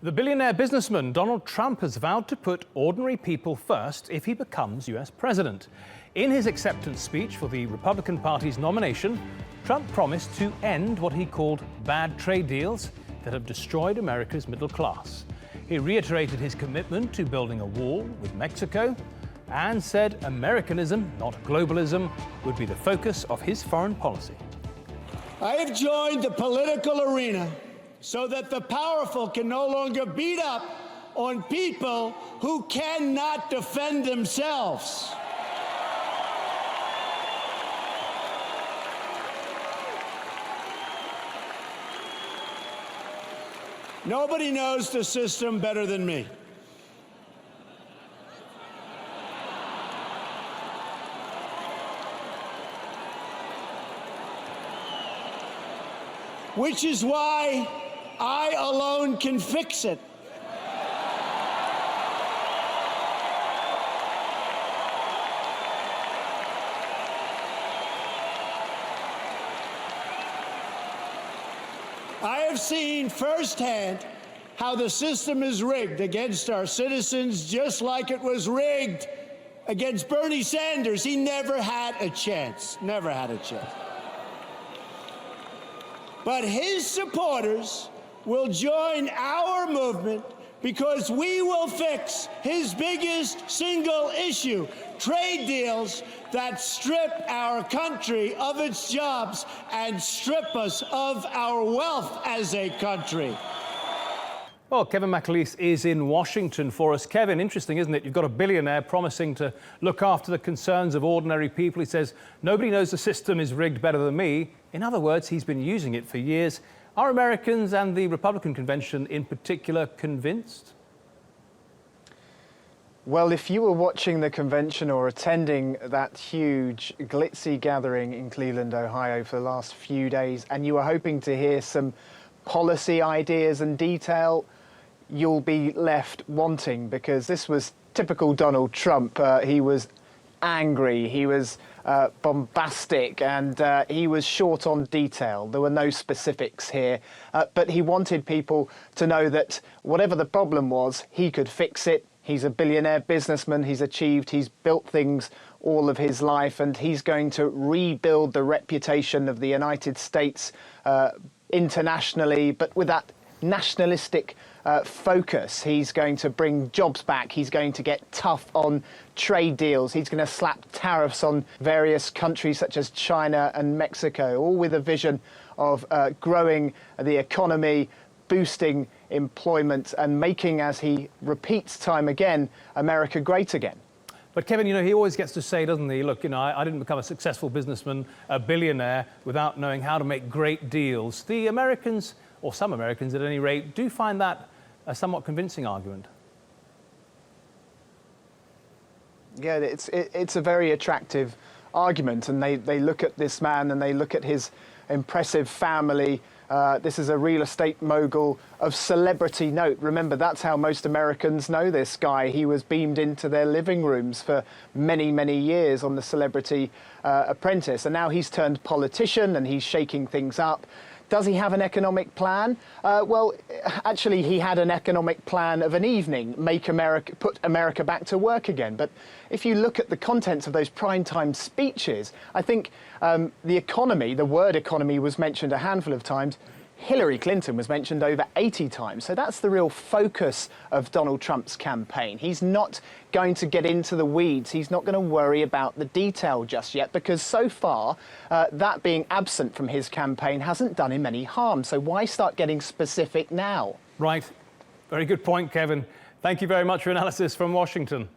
The billionaire businessman Donald Trump has vowed to put ordinary people first if he becomes US president. In his acceptance speech for the Republican Party's nomination, Trump promised to end what he called bad trade deals that have destroyed America's middle class. He reiterated his commitment to building a wall with Mexico and said Americanism, not globalism, would be the focus of his foreign policy. I have joined the political arena so that the powerful can no longer beat up on people who cannot defend themselves. Nobody knows the system better than me. Which is why I alone can fix it. I have seen firsthand how the system is rigged against our citizens, just like it was rigged against Bernie Sanders. He never had a chance, never had a chance. But his supporters will join our movement because we will fix his biggest single issue, trade deals that strip our country of its jobs and strip us of our wealth as a country. Well, Kevin McAleese is in Washington for us. Kevin, interesting, isn't it? You've got a billionaire promising to look after the concerns of ordinary people. He says, nobody knows the system is rigged better than me. In other words, he's been using it for years. Are Americans and the Republican convention in particular convinced? Well, if you were watching the convention or attending that huge glitzy gathering in Cleveland, Ohio for the last few days, and you were hoping to hear some policy ideas and detail, you'll be left wanting, because this was typical Donald Trump. He was angry, he was bombastic, and he was short on detail. There were no specifics here, but he wanted people to know that whatever the problem was, he could fix it. He's a billionaire businessman, he's built things all of his life, and he's going to rebuild the reputation of the United States internationally, but with that nationalistic focus. He's going to bring jobs back. He's going to get tough on trade deals. He's going to slap tariffs on various countries such as China and Mexico, all with a vision of growing the economy, boosting employment, and making, as he repeats time again, America great again. But Kevin, you know, he always gets to say, doesn't he, look, you know, I didn't become a successful businessman, a billionaire, without knowing how to make great deals. The Americans, or some Americans at any rate, do find that a somewhat convincing argument. Yeah, it's a very attractive argument, and they look at this man and they look at his impressive family. This is a real estate mogul of celebrity note. Remember, that's how most Americans know this guy. He was beamed into their living rooms for many, many years on The Celebrity Apprentice. And now he's turned politician and he's shaking things up. Does he have an economic plan? Well, actually, he had an economic plan of an evening, put America back to work again. But if you look at the contents of those primetime speeches, I think the economy, the word economy, was mentioned a handful of times. Hillary Clinton was mentioned over 80 times. So that's the real focus of Donald Trump's campaign. He's not going to get into the weeds. He's not going to worry about the detail just yet, because so far that being absent from his campaign hasn't done him any harm. So why start getting specific now? Right. Very good point, Kevin. Thank you very much for your analysis from Washington.